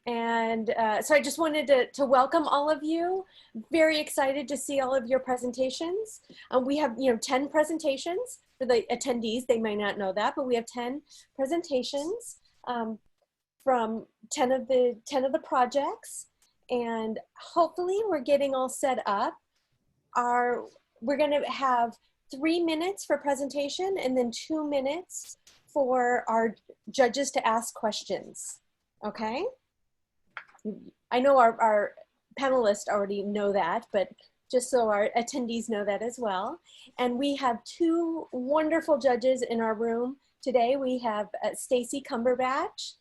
And so I just wanted to welcome all of you. Very excited to see all of your presentations. We have 10 presentations for the attendees. They may not know that, but we have 10 presentations from 10 of the projects. And hopefully we're getting all set up. We're going to have 3 minutes for presentation and then 2 minutes for our judges to ask questions. Okay? I know our panelists already know that, but just so our attendees know that as well. And we have 2 wonderful judges in our room today. We have Stacy Cumberbatch,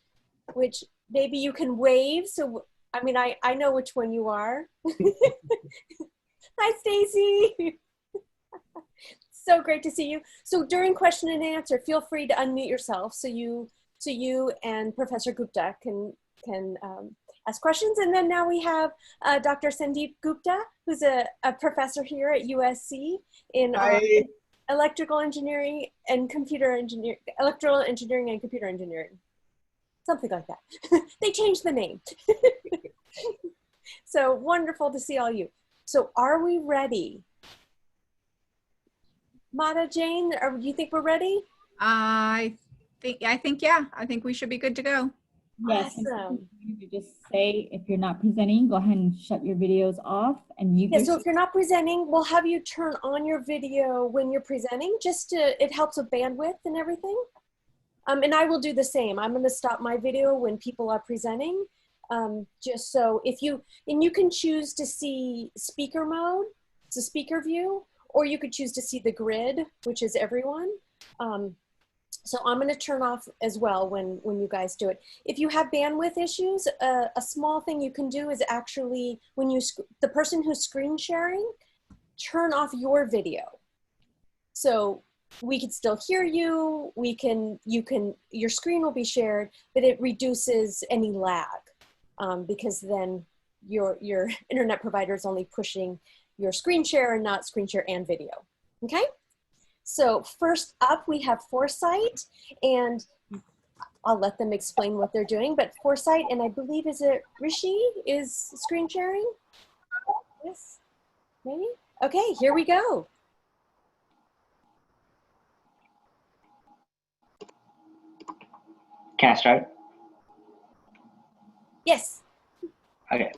which maybe you can wave. So, I mean, I know which one you are. Hi, Stacy. So great to see you. So during question and answer, feel free to unmute yourself so you and Professor Gupta can ask questions. And then now we have Dr. Sandeep Gupta, who's a professor here at USC in electrical engineering and computer engineering, electrical engineering and computer engineering, something like that. They changed the name. So wonderful to see all you. So are we ready? Mata Jane, do you think we're ready? I think yeah. I think we should be good to go. Yes. Awesome. You just say if you're not presenting, go ahead and shut your videos off and mute. Yeah, so if you're not presenting, we'll have you turn on your video when you're presenting, it helps with bandwidth and everything. And I will do the same. I'm going to stop my video when people are presenting, just so you can choose to see speaker mode, it's a speaker view, or you could choose to see the grid, which is everyone. So I'm going to turn off as well when you guys do it. If you have bandwidth issues, a small thing you can do is actually, when the person who's screen sharing, turn off your video. So we can still hear you, your screen will be shared, but it reduces any lag because then your internet provider is only pushing your screen share and not screen share and video, okay? So first up, we have ForeSite, and I'll let them explain what they're doing, but ForeSite, and I believe, is it Rishi, is screen sharing? Yes, maybe? Okay, here we go. Can I start? Yes. Okay.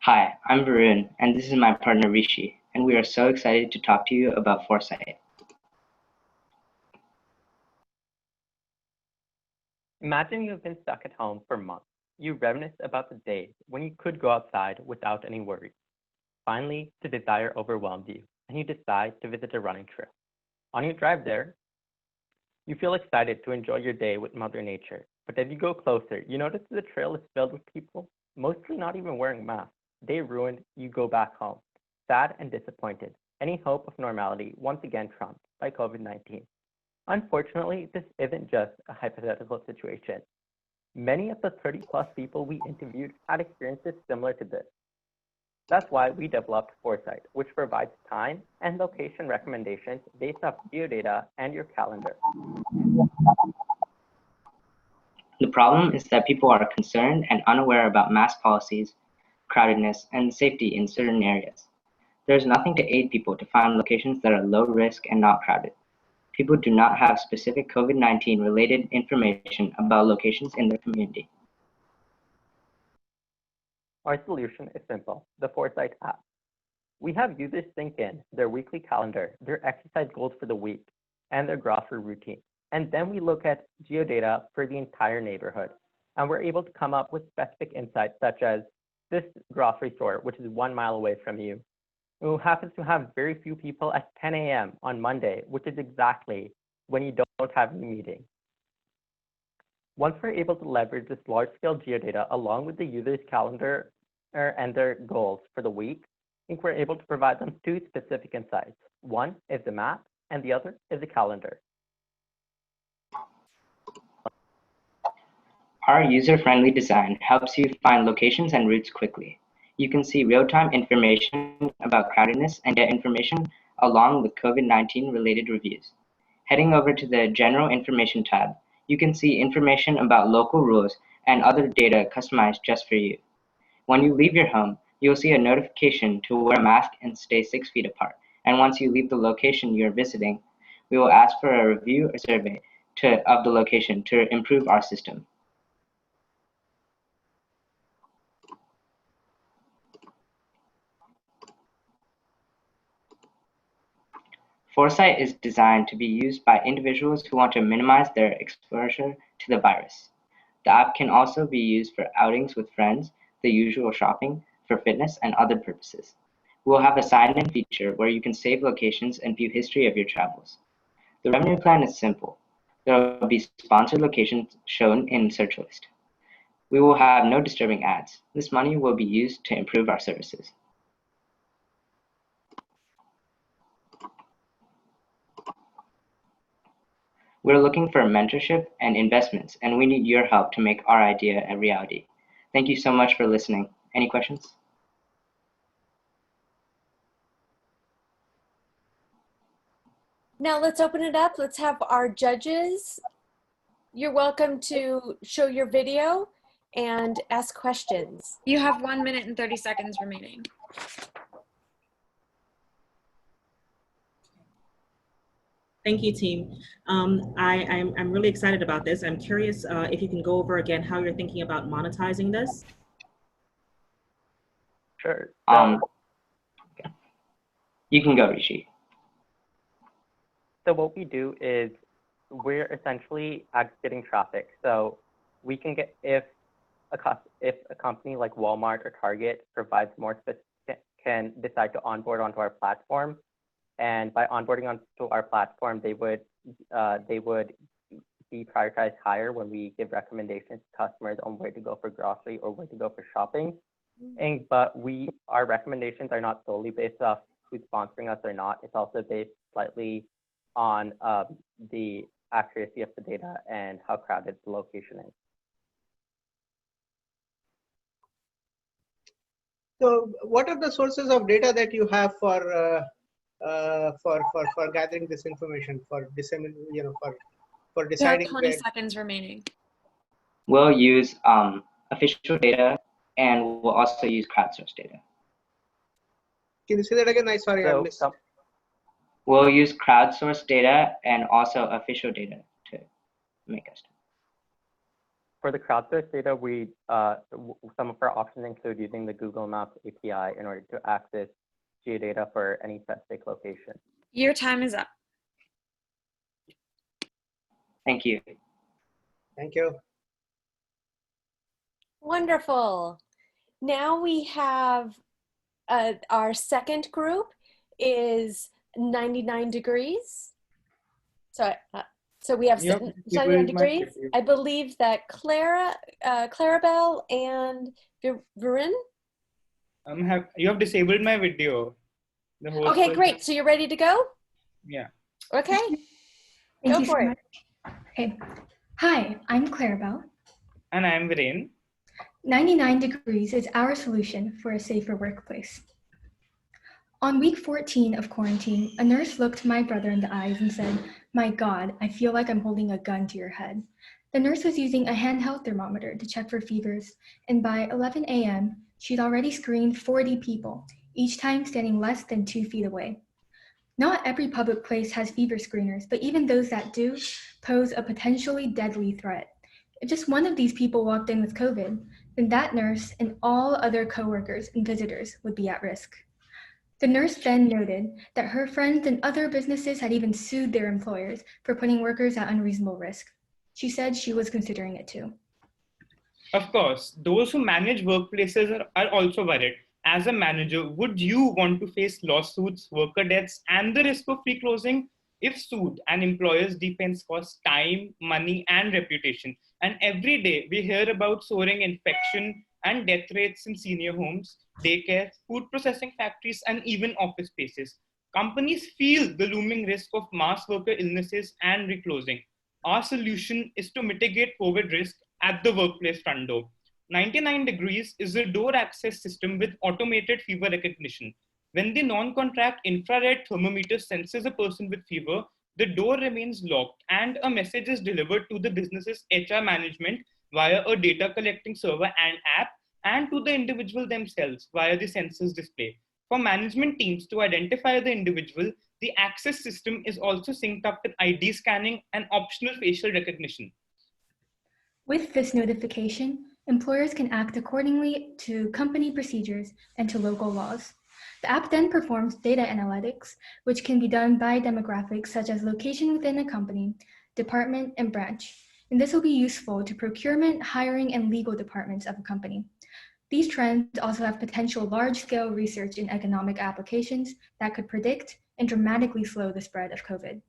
Hi, I'm Varun, and this is my partner Rishi, and we are so excited to talk to you about ForeSite. Imagine you've been stuck at home for months. You reminisce about the days when you could go outside without any worries. Finally, the desire overwhelmed you, and you decide to visit a running trail. On your drive there, you feel excited to enjoy your day with Mother Nature. But as you go closer, you notice the trail is filled with people, mostly not even wearing masks. Day ruined, you go back home, sad and disappointed. Any hope of normality once again trumped by COVID-19. Unfortunately, this isn't just a hypothetical situation. Many of the 30+ people we interviewed had experiences similar to this. That's why we developed ForeSite, which provides time and location recommendations based off geodata and your calendar. The problem is that people are concerned and unaware about mask policies, crowdedness, and safety in certain areas. There's nothing to aid people to find locations that are low risk and not crowded. People do not have specific COVID-19 related information about locations in their community. Our solution is simple, the ForeSite app. We have users sync in their weekly calendar, their exercise goals for the week, and their grocery routine. And then we look at geodata for the entire neighborhood. And we're able to come up with specific insights such as this grocery store, which is 1 mile away from you, who happens to have very few people at 10 a.m. on Monday, which is exactly when you don't have any meeting. Once we're able to leverage this large-scale geodata along with the user's calendar and their goals for the week, I think we're able to provide them 2 specific insights. One is the map, and the other is the calendar. Our user-friendly design helps you find locations and routes quickly. You can see real-time information about crowdedness and get information along with COVID-19 related reviews. Heading over to the General Information tab, you can see information about local rules and other data customized just for you. When you leave your home, you will see a notification to wear a mask and stay 6 feet apart. And once you leave the location you're visiting, we will ask for a review or survey of the location to improve our system. ForeSite is designed to be used by individuals who want to minimize their exposure to the virus. The app can also be used for outings with friends, the usual shopping, for fitness, and other purposes. We will have a sign-in feature where you can save locations and view history of your travels. The revenue plan is simple. There will be sponsored locations shown in search list. We will have no disturbing ads. This money will be used to improve our services. We're looking for mentorship and investments, and we need your help to make our idea a reality. Thank you so much for listening. Any questions? Now let's open it up. Let's have our judges. You're welcome to show your video and ask questions. You have 1 minute and 30 seconds remaining. Thank you, team. I'm really excited about this. I'm curious if you can go over again how you're thinking about monetizing this. Sure. You can go, Rishi. So what we do is we're essentially aggregating traffic. So we can get, if a company like Walmart or Target provides more specific, can decide to onboard onto our platform. And by onboarding onto our platform, they would be prioritized higher when we give recommendations to customers on where to go for grocery or where to go for shopping. But our recommendations are not solely based off who's sponsoring us or not. It's also based slightly on the accuracy of the data and how crowded the location is. So what are the sources of data that you have for gathering this information, for disseminating, for You have deciding 20 where? seconds remaining. We'll use official data, and we'll also use crowdsourced data. Can you say that again? Sorry, I missed. We'll use crowdsourced data and also official data to make us. For the crowdsourced data, some of our options include using the Google Maps API in order to access geodata for any specific location. Your time is up. Thank you. Thank you. Wonderful. Now we have our second group is 99 degrees. So we have 99 degrees. I believe that Clarabelle and Varun. You have disabled my video. Okay, great. So you're ready to go? Yeah. Okay. Thank Go you for so it. much. Okay. Hi, I'm Clarabelle. And I'm Viren. 99 degrees is our solution for a safer workplace. On week 14 of quarantine, a nurse looked my brother in the eyes and said, "My God, I feel like I'm holding a gun to your head." The nurse was using a handheld thermometer to check for fevers, and by 11 a.m., she'd already screened 40 people, each time standing less than 2 feet away. Not every public place has fever screeners, but even those that do pose a potentially deadly threat. If just one of these people walked in with COVID, then that nurse and all other coworkers and visitors would be at risk. The nurse then noted that her friends and other businesses had even sued their employers for putting workers at unreasonable risk. She said she was considering it too. Of course, those who manage workplaces are also worried. As a manager, would you want to face lawsuits, worker deaths, and the risk of reclosing? If sued, an employer's defense costs time, money, and reputation. And every day we hear about soaring infection and death rates in senior homes, daycare, food processing factories, and even office spaces. Companies feel the looming risk of mass worker illnesses and reclosing. Our solution is to mitigate COVID risk at the workplace front door. 99 degrees is a door access system with automated fever recognition. When the non-contact infrared thermometer senses a person with fever, the door remains locked and a message is delivered to the business's HR management via a data collecting server and app, and to the individual themselves via the census display. For management teams to identify the individual, the access system is also synced up with ID scanning and optional facial recognition. With this notification, employers can act accordingly to company procedures and to local laws. The app then performs data analytics, which can be done by demographics such as location within a company, department, and branch. And this will be useful to procurement, hiring, and legal departments of a company. These trends also have potential large-scale research in economic applications that could predict and dramatically slow the spread of COVID.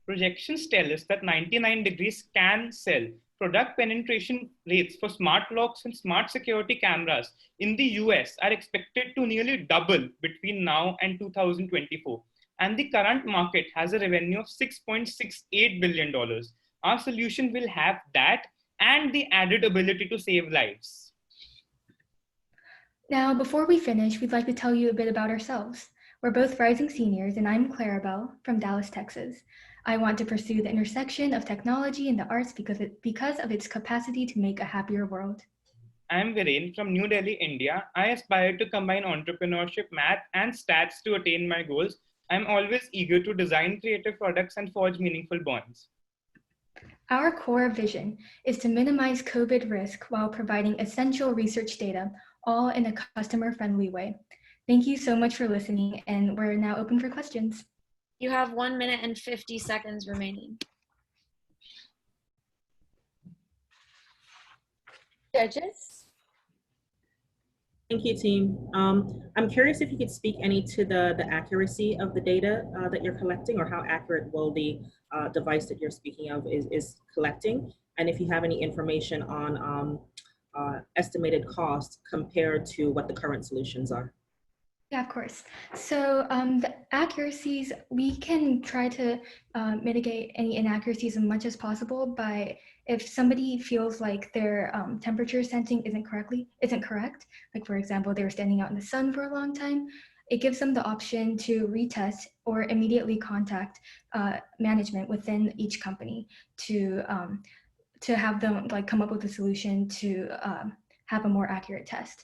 Projections tell us that 99 Degrees can sell. Product penetration rates for smart locks and smart security cameras in the US are expected to nearly double between now and 2024. And the current market has a revenue of $6.68 billion. Our solution will have that and the added ability to save lives. Now, before we finish, we'd like to tell you a bit about ourselves. We're both rising seniors, and I'm Clarabelle from Dallas, Texas. I want to pursue the intersection of technology and the arts because of its capacity to make a happier world. I'm Viren from New Delhi, India. I aspire to combine entrepreneurship, math, and stats to attain my goals. I'm always eager to design creative products and forge meaningful bonds. Our core vision is to minimize COVID risk while providing essential research data, all in a customer-friendly way. Thank you so much for listening, and we're now open for questions. You have 1 minute and 50 seconds remaining. Judges? Thank you, team. I'm curious if you could speak any to the accuracy of the data that you're collecting, or how accurate will the device that you're speaking of is collecting, and if you have any information on estimated costs compared to what the current solutions are. Yeah, of course. So the accuracies, we can try to mitigate any inaccuracies as much as possible by, if somebody feels like their temperature sensing isn't correct, like for example, they were standing out in the sun for a long time, it gives them the option to retest or immediately contact management within each company to have them like come up with a solution to have a more accurate test.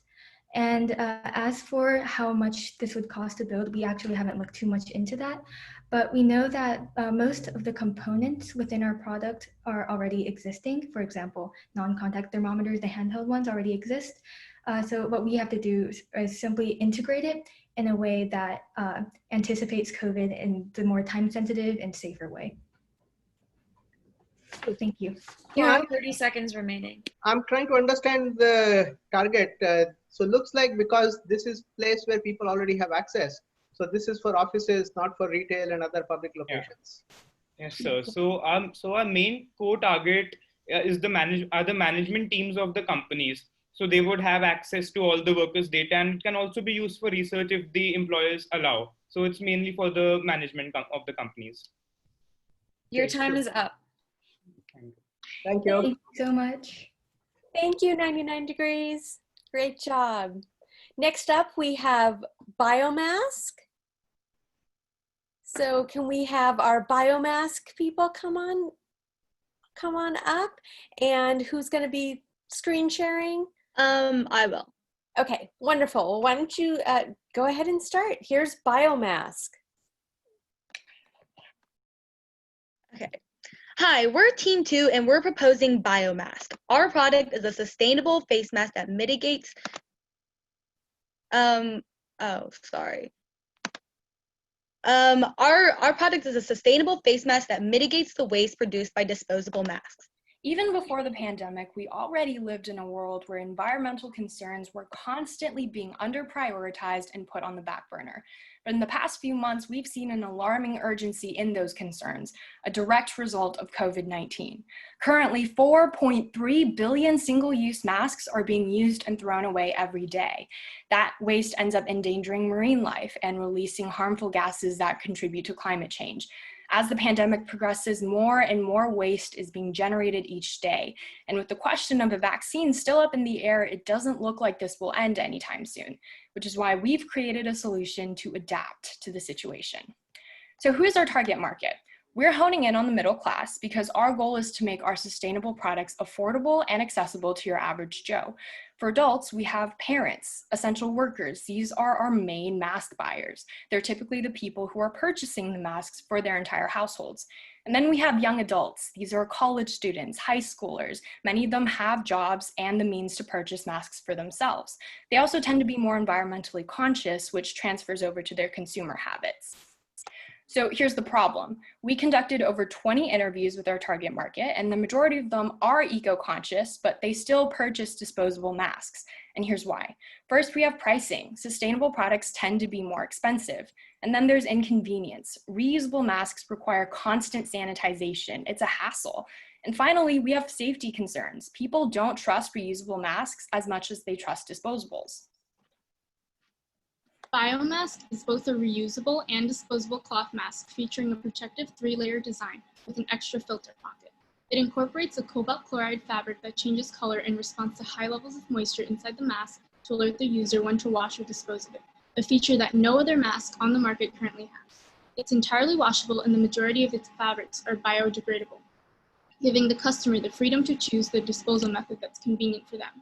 And as for how much this would cost to build, we actually haven't looked too much into that, but we know that most of the components within our product are already existing. For example, non-contact thermometers, the handheld ones already exist. So what we have to do is simply integrate it in a way that anticipates COVID in the more time-sensitive and safer way. So thank you. You have 30 seconds remaining. I'm trying to understand the target. So looks like because this is place where people already have access. So this is for offices, not for retail and other public locations. Yeah. Yes, sir. So our main core target is the management teams of the companies. So they would have access to all the workers' data, and it can also be used for research if the employers allow. So it's mainly for the management of the companies. Your time is up. Thank you. Thank you so much. Thank you, 99 Degrees. Great job. Next up, we have BioMask. So can we have our BioMask people come on up? And who's going to be screen sharing? I will. Okay, wonderful. Why don't you go ahead and start? Here's BioMask. Okay. Hi, we're Team 2 and we're proposing BioMask. Our product is a sustainable face mask that mitigates, Our product is a sustainable face mask that mitigates the waste produced by disposable masks. Even before the pandemic, we already lived in a world where environmental concerns were constantly being under-prioritized and put on the back burner. But in the past few months, we've seen an alarming urgency in those concerns, a direct result of COVID-19. Currently, 4.3 billion single-use masks are being used and thrown away every day. That waste ends up endangering marine life and releasing harmful gases that contribute to climate change. As the pandemic progresses, more and more waste is being generated each day. And with the question of a vaccine still up in the air, it doesn't look like this will end anytime soon, which is why we've created a solution to adapt to the situation. So who is our target market? We're honing in on the middle class because our goal is to make our sustainable products affordable and accessible to your average Joe. For adults, we have parents, essential workers. These are our main mask buyers. They're typically the people who are purchasing the masks for their entire households. And then we have young adults. These are college students, high schoolers. Many of them have jobs and the means to purchase masks for themselves. They also tend to be more environmentally conscious, which transfers over to their consumer habits. So here's the problem. We conducted over 20 interviews with our target market, and the majority of them are eco-conscious, but they still purchase disposable masks. And here's why. First, we have pricing. Sustainable products tend to be more expensive. And then there's inconvenience. Reusable masks require constant sanitization. It's a hassle. And finally, we have safety concerns. People don't trust reusable masks as much as they trust disposables. BioMask is both a reusable and disposable cloth mask featuring a protective 3-layer design with an extra filter pocket. It incorporates a cobalt chloride fabric that changes color in response to high levels of moisture inside the mask to alert the user when to wash or dispose of it, a feature that no other mask on the market currently has. It's entirely washable and the majority of its fabrics are biodegradable, giving the customer the freedom to choose the disposal method that's convenient for them.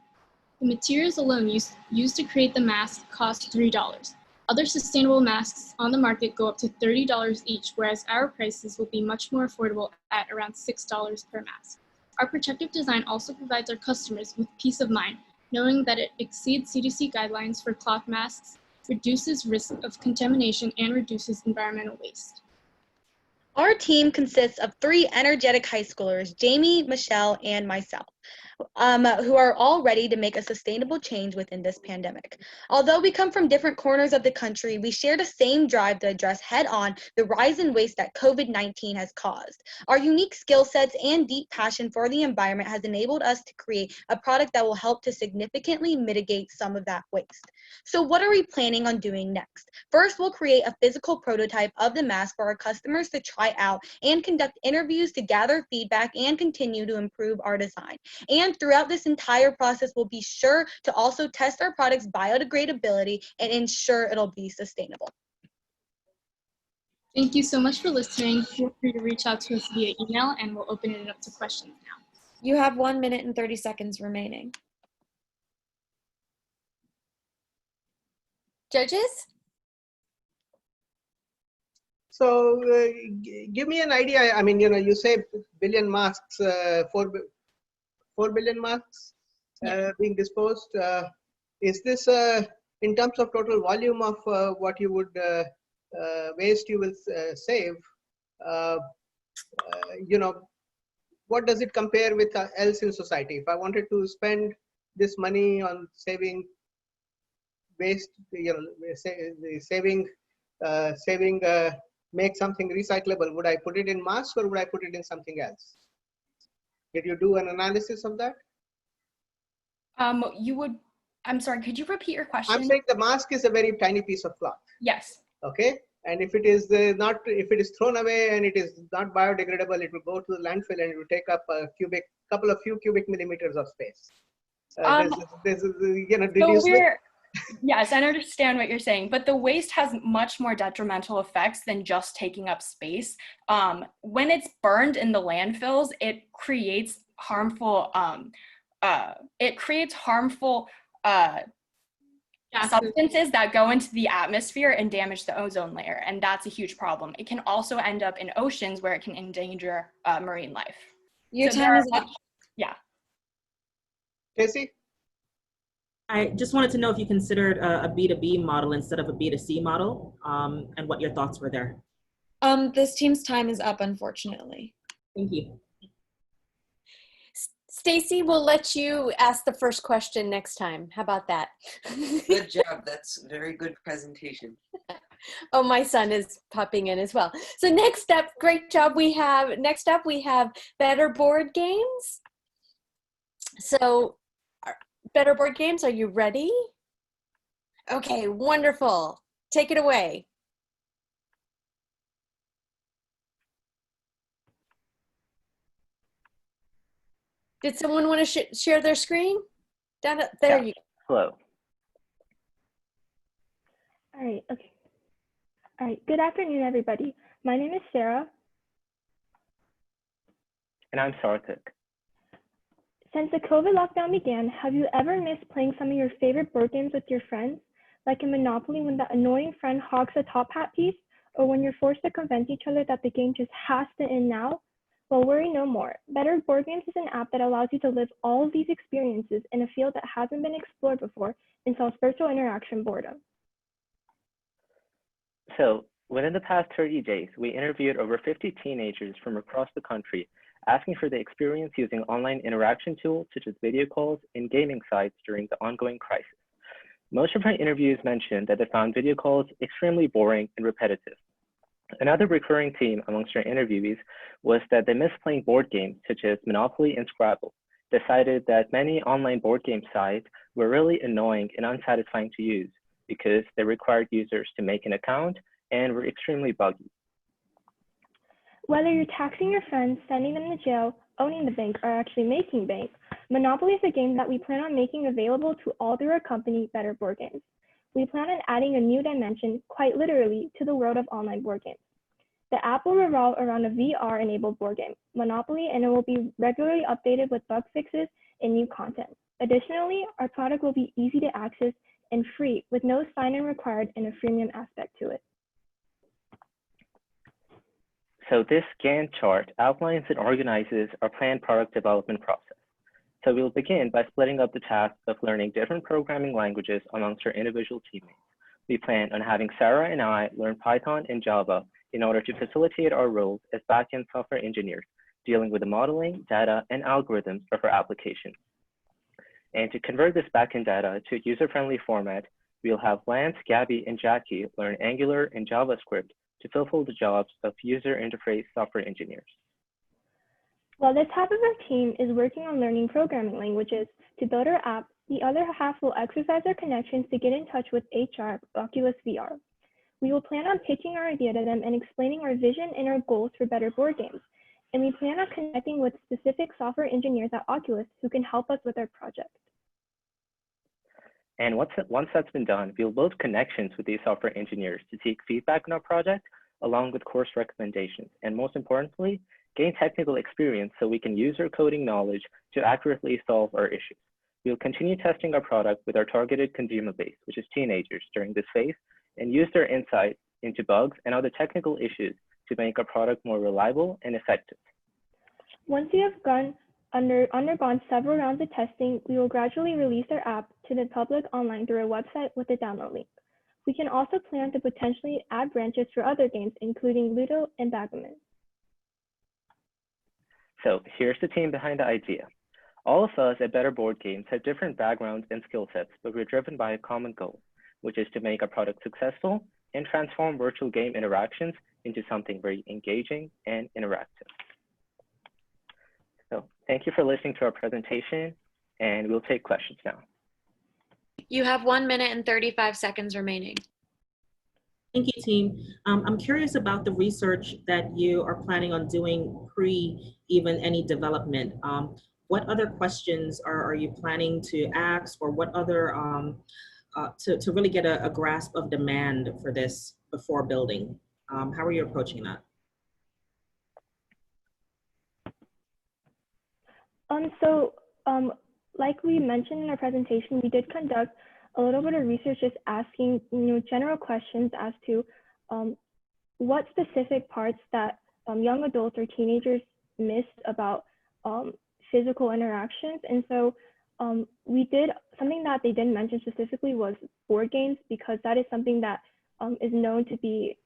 The materials alone used to create the mask cost $3. Other sustainable masks on the market go up to $30 each, whereas our prices will be much more affordable at around $6 per mask. Our protective design also provides our customers with peace of mind, knowing that it exceeds CDC guidelines for cloth masks, reduces risk of contamination, and reduces environmental waste. Our team consists of 3 energetic high schoolers, Jamie, Michelle, and myself, who are all ready to make a sustainable change within this pandemic. Although we come from different corners of the country, we share the same drive to address head-on the rise in waste that COVID-19 has caused. Our unique skill sets and deep passion for the environment has enabled us to create a product that will help to significantly mitigate some of that waste. So what are we planning on doing next? First, we'll create a physical prototype of the mask for our customers to try out and conduct interviews to gather feedback and continue to improve our design. And throughout this entire process, we'll be sure to also test our product's biodegradability and ensure it'll be sustainable. Thank you so much for listening. Feel free to reach out to us via email and we'll open it up to questions now. You have 1 minute and 30 seconds remaining. Judges? So give me an idea. I mean, you say billion masks, 4 billion masks being disposed. Is this in terms of total volume of what you would waste you will save? What does it compare with else in society? If I wanted to spend this money on saving waste, make something recyclable, would I put it in masks or would I put it in something else? Did you do an analysis of that? I'm sorry, could you repeat your question? I'm saying the mask is a very tiny piece of cloth. Yes. Okay. And if it is if it is thrown away and it is not biodegradable, it will go to the landfill and it will take up a few cubic millimeters of space. Yes, I understand what you're saying, but the waste has much more detrimental effects than just taking up space. When it's burned in the landfills, it creates harmful substances that go into the atmosphere and damage the ozone layer, and that's a huge problem. It can also end up in oceans where it can endanger marine life. Your time is up. Yeah. Casey? I just wanted to know if you considered a B2B model instead of a B2C model, and what your thoughts were there. This team's time is up, unfortunately. Thank you. Stacy, we'll let you ask the first question next time. How about that? Good job. That's a very good presentation. Oh, my son is popping in as well. So next up, great job. Next up we have Better Board Games. So Better Board Games, are you ready? Okay, wonderful. Take it away. Did someone want to share their screen? Down there, yeah. You go. Hello. All right, okay. All right, good afternoon, everybody. My name is Sarah. And I'm Sarthik. Since the COVID lockdown began, have you ever missed playing some of your favorite board games with your friends? Like in Monopoly when that annoying friend hogs a top hat piece, or when you're forced to convince each other that the game just has to end now? Well, worry no more. Better Board Games is an app that allows you to live all of these experiences in a field that hasn't been explored before and solves virtual interaction boredom. So within the past 30 days, we interviewed over 50 teenagers from across the country, asking for the experience using online interaction tools such as video calls and gaming sites during the ongoing crisis. Most of our interviews mentioned that they found video calls extremely boring and repetitive. Another recurring theme amongst our interviewees was that they missed playing board games such as Monopoly and Scrabble, decided that many online board game sites were really annoying and unsatisfying to use because they required users to make an account and were extremely buggy. Whether you're taxing your friends, sending them to jail, owning the bank, or actually making bank, Monopoly is a game that we plan on making available to all through our company, Better Board Games. We plan on adding a new dimension, quite literally, to the world of online board games. The app will revolve around a VR-enabled board game, Monopoly, and it will be regularly updated with bug fixes and new content. Additionally, our product will be easy to access and free, with no sign-in required and a freemium aspect to it. So this Gantt chart outlines and organizes our planned product development process. So we'll begin by splitting up the task of learning different programming languages amongst our individual teammates. We plan on having Sarah and I learn Python and Java in order to facilitate our roles as backend software engineers, dealing with the modeling, data, and algorithms of our application. And to convert this backend data to a user-friendly format, we'll have Lance, Gabby, and Jackie learn Angular and JavaScript to fulfill the jobs of user interface software engineers. While this half of our team is working on learning programming languages to build our app, the other half will exercise our connections to get in touch with HR, Oculus VR. We will plan on pitching our idea to them and explaining our vision and our goals for Better Board Games. And we plan on connecting with specific software engineers at Oculus who can help us with our project. And once that's been done, we'll build connections with these software engineers to seek feedback on our project, along with course recommendations. And most importantly, gain technical experience so we can use our coding knowledge to accurately solve our issues. We'll continue testing our product with our targeted consumer base, which is teenagers, during this phase, and use their insight into bugs and other technical issues to make our product more reliable and effective. Once we have undergone several rounds of testing, we will gradually release our app to the public online through our website with a download link. We can also plan to potentially add branches for other games, including Ludo and Backgammon. So here's the team behind the idea. All of us at Better Board Games have different backgrounds and skill sets, but we're driven by a common goal, which is to make our product successful and transform virtual game interactions into something very engaging and interactive. So thank you for listening to our presentation, and we'll take questions now. You have 1 minute and 35 seconds remaining. Thank you, team. I'm curious about the research that you are planning on doing pre even any development. What other questions are you planning to ask, or what other, to really get a grasp of demand for this before building? How are you approaching that? Like we mentioned in our presentation, we did conduct a little bit of research just asking general questions as to what specific parts that young adults or teenagers missed about physical interactions. And so we did something that they didn't mention specifically was board games, because that is something that is known to be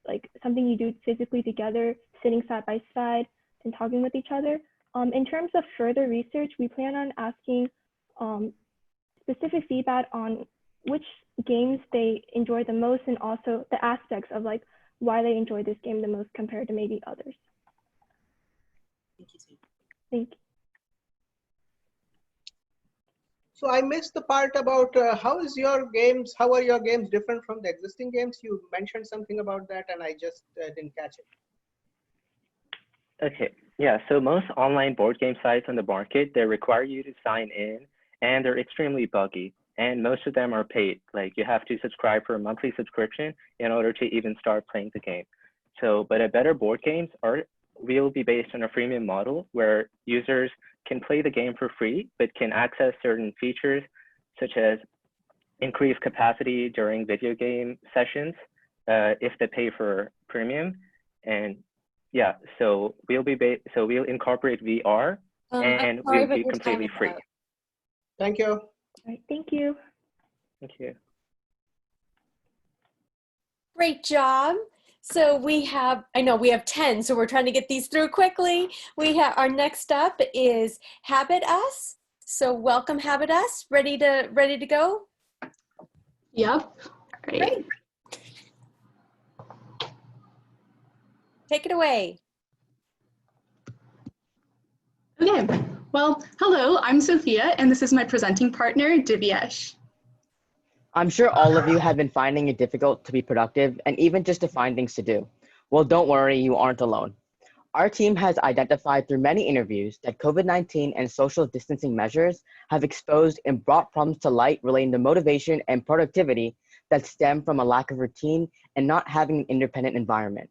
like something you do physically together, sitting side by side and talking with each other. In terms of further research, we plan on asking specific feedback on which games they enjoy the most, and also the aspects of like why they enjoy this game the most compared to maybe others. Thank you, Steve. Thank you. So I missed the part about how are your games different from the existing games? You mentioned something about that and I just didn't catch it. Okay, yeah, so most online board game sites on the market, they require you to sign in, and they're extremely buggy. And most of them are paid. Like you have to subscribe for a monthly subscription in order to even start playing the game. So, but at Better Board Games, we'll be based on a freemium model where users can play the game for free, but can access certain features such as increased capacity during video game sessions if they pay for premium. And yeah, so we'll incorporate VR and we'll be completely free. Thank you. All right, thank you. Thank you. Great job. So we have, I know we have 10, so we're trying to get these through quickly. We have, our next up is HabitUs. So welcome HabitUs, ready to go? Yep. Great. Take it away. Okay, well, hello, I'm Sophia, and this is my presenting partner, Divyesh. I'm sure all of you have been finding it difficult to be productive and even just to find things to do. Well, don't worry, you aren't alone. Our team has identified through many interviews that COVID-19 and social distancing measures have exposed and brought problems to light relating to motivation and productivity that stem from a lack of routine and not having an independent environment.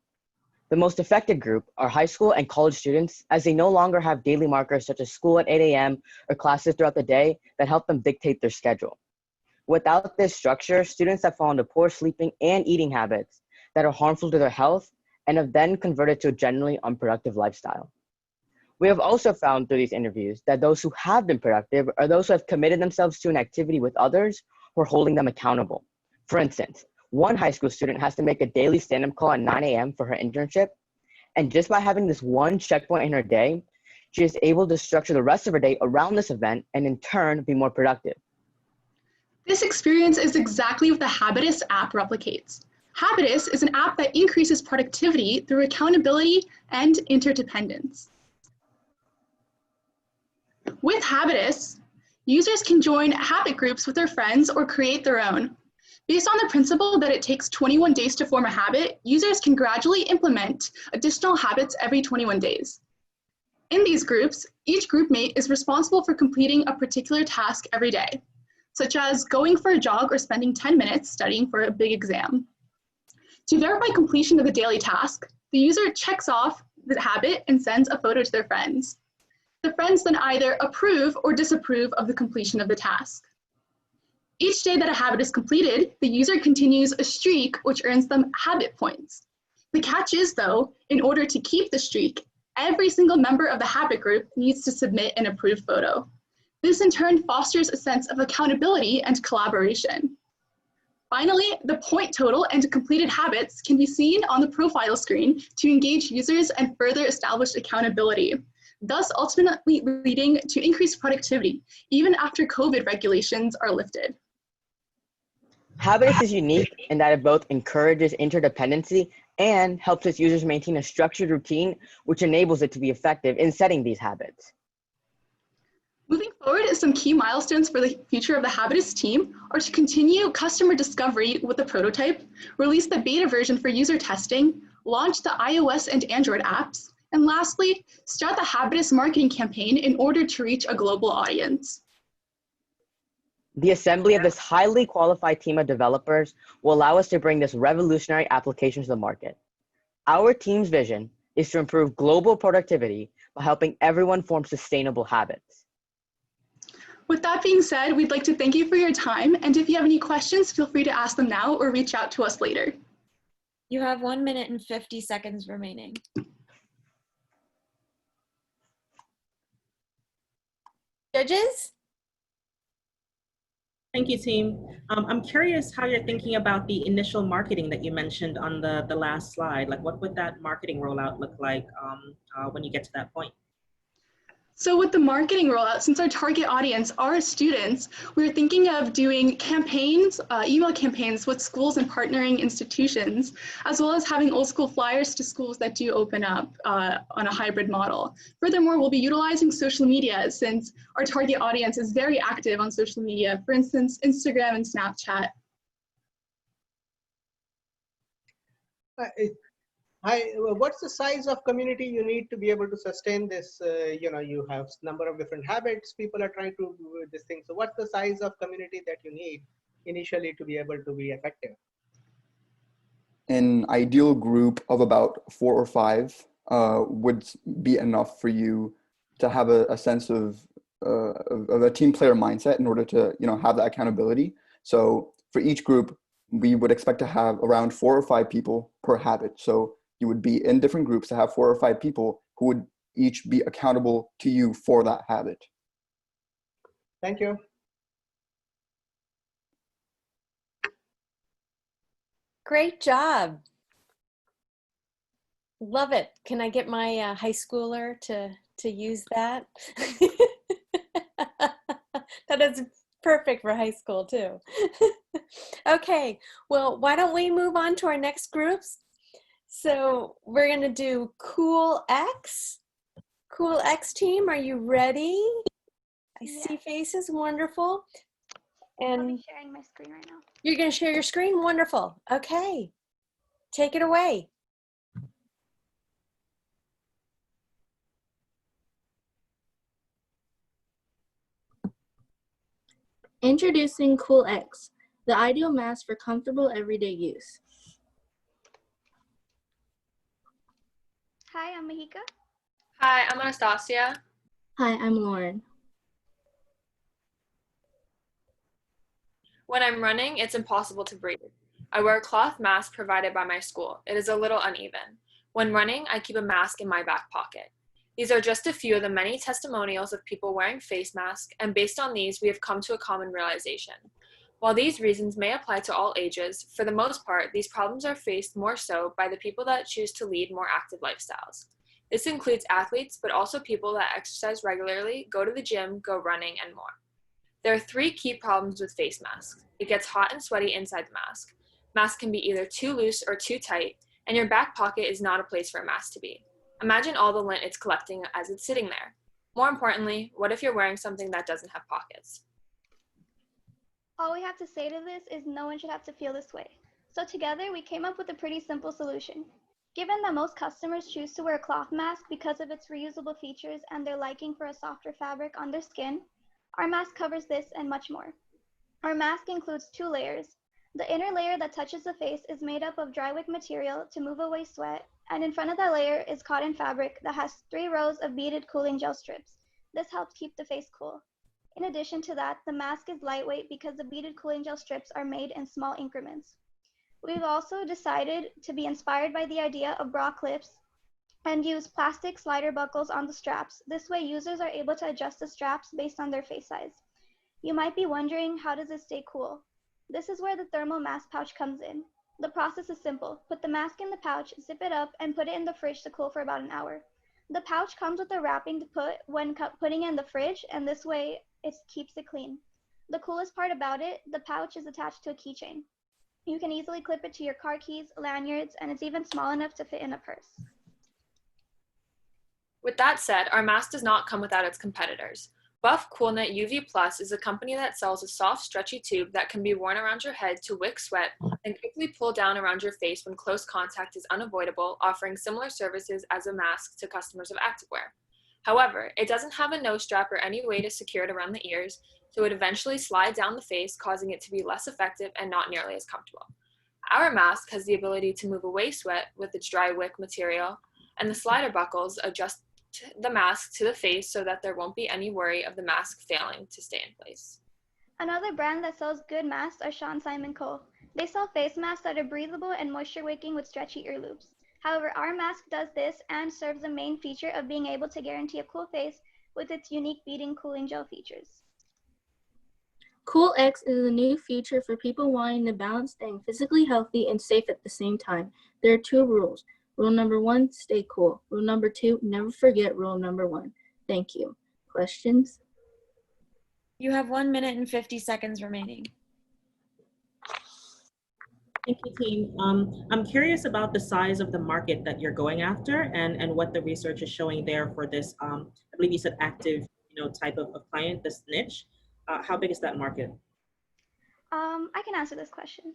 The most affected group are high school and college students, as they no longer have daily markers such as school at 8 a.m. or classes throughout the day that help them dictate their schedule. Without this structure, students have fallen to poor sleeping and eating habits that are harmful to their health and have then converted to a generally unproductive lifestyle. We have also found through these interviews that those who have been productive are those who have committed themselves to an activity with others who are holding them accountable. For instance, one high school student has to make a daily stand-up call at 9 a.m. for her internship, and just by having this one checkpoint in her day, she is able to structure the rest of her day around this event and in turn be more productive. This experience is exactly what the HabitUs app replicates. HabitUs is an app that increases productivity through accountability and interdependence. With HabitUs, users can join habit groups with their friends or create their own. Based on the principle that it takes 21 days to form a habit, users can gradually implement additional habits every 21 days. In these groups, each group mate is responsible for completing a particular task every day, such as going for a jog or spending 10 minutes studying for a big exam. To verify completion of the daily task, the user checks off the habit and sends a photo to their friends. The friends then either approve or disapprove of the completion of the task. Each day that a habit is completed, the user continues a streak which earns them habit points. The catch is, though, in order to keep the streak, every single member of the habit group needs to submit an approved photo. This in turn fosters a sense of accountability and collaboration. Finally, the point total and completed habits can be seen on the profile screen to engage users and further establish accountability, thus ultimately leading to increased productivity, even after COVID regulations are lifted. HabitUs is unique in that it both encourages interdependency and helps its users maintain a structured routine, which enables it to be effective in setting these habits. Moving forward, some key milestones for the future of the HabitUs team are to continue customer discovery with the prototype, release the beta version for user testing, launch the iOS and Android apps, and lastly, start the HabitUs marketing campaign in order to reach a global audience. The assembly of this highly qualified team of developers will allow us to bring this revolutionary application to the market. Our team's vision is to improve global productivity by helping everyone form sustainable habits. With that being said, we'd like to thank you for your time, and if you have any questions, feel free to ask them now or reach out to us later. You have 1 minute and 50 seconds remaining. Judges? Thank you, team. I'm curious how you're thinking about the initial marketing that you mentioned on the last slide. Like, what would that marketing rollout look like when you get to that point? So with the marketing rollout, since our target audience are students, we're thinking of doing campaigns, email campaigns with schools and partnering institutions, as well as having old school flyers to schools that do open up on a hybrid model. Furthermore, we'll be utilizing social media since our target audience is very active on social media, for instance, Instagram and Snapchat. Hi, what's the size of community you need to be able to sustain this? You have number of different habits, people are trying to do this thing. So what's the size of community that you need initially to be able to be effective? An ideal group of about 4 or 5 would be enough for you to have a sense of a team player mindset in order to, have that accountability. So for each group, we would expect to have around 4 or 5 people per habit. So you would be in different groups to have 4 or 5 people who would each be accountable to you for that habit. Thank you. Great job. Love it. Can I get my high schooler to use that? That is perfect for high school too. Okay, well, why don't we move on to our next groups? So we're going to do Cool X. Cool X team, are you ready? I see faces, wonderful. And I'll be sharing my screen right now. You're going to share your screen? Wonderful. Okay, take it away. Introducing Cool X, the ideal mask for comfortable everyday use. Hi, I'm Mahika. Hi, I'm Anastasia. Hi, I'm Lauren. When I'm running, it's impossible to breathe. I wear a cloth mask provided by my school. It is a little uneven. When running, I keep a mask in my back pocket. These are just a few of the many testimonials of people wearing face masks, and based on these, we have come to a common realization. While these reasons may apply to all ages, for the most part, these problems are faced more so by the people that choose to lead more active lifestyles. This includes athletes, but also people that exercise regularly, go to the gym, go running, and more. There are 3 key problems with face masks. It gets hot and sweaty inside the mask. Masks can be either too loose or too tight, and your back pocket is not a place for a mask to be. Imagine all the lint it's collecting as it's sitting there. More importantly, what if you're wearing something that doesn't have pockets? All we have to say to this is no one should have to feel this way. So together we came up with a pretty simple solution. Given that most customers choose to wear a cloth mask because of its reusable features and their liking for a softer fabric on their skin, our mask covers this and much more. Our mask includes 2 layers. The inner layer that touches the face is made up of dry wick material to move away sweat, and in front of that layer is cotton fabric that has 3 rows of beaded cooling gel strips. This helps keep the face cool. In addition to that, the mask is lightweight because the beaded cooling gel strips are made in small increments. We've also decided to be inspired by the idea of bra clips and use plastic slider buckles on the straps. This way users are able to adjust the straps based on their face size. You might be wondering, how does it stay cool? This is where the thermal mask pouch comes in. The process is simple. Put the mask in the pouch, zip it up, and put it in the fridge to cool for about an hour. The pouch comes with a wrapping to put when putting it in the fridge, and this way it keeps it clean. The coolest part about it, the pouch is attached to a keychain. You can easily clip it to your car keys, lanyards, and it's even small enough to fit in a purse. With that said, our mask does not come without its competitors. Buff Coolnet UV Plus is a company that sells a soft, stretchy tube that can be worn around your head to wick sweat and quickly pull down around your face when close contact is unavoidable, offering similar services as a mask to customers of activewear. However, it doesn't have a nose strap or any way to secure it around the ears, so it eventually slides down the face, causing it to be less effective and not nearly as comfortable. Our mask has the ability to move away sweat with its dry wick material, and the slider buckles adjust the mask to the face so that there won't be any worry of the mask failing to stay in place. Another brand that sells good masks are Sean Simon Co. They sell face masks that are breathable and moisture wicking with stretchy ear loops. However, our mask does this and serves the main feature of being able to guarantee a cool face with its unique beading cooling gel features. Cool X is a new feature for people wanting to balance staying physically healthy and safe at the same time. There are 2 rules. Rule number 1, stay cool. Rule number 2, never forget rule number 1. Thank you. Questions? You have 1 minute and 50 seconds remaining. Thank you, team. I'm curious about the size of the market that you're going after and what the research is showing there for this, I believe you said active, type of client, this niche. How big is that market? I can answer this question.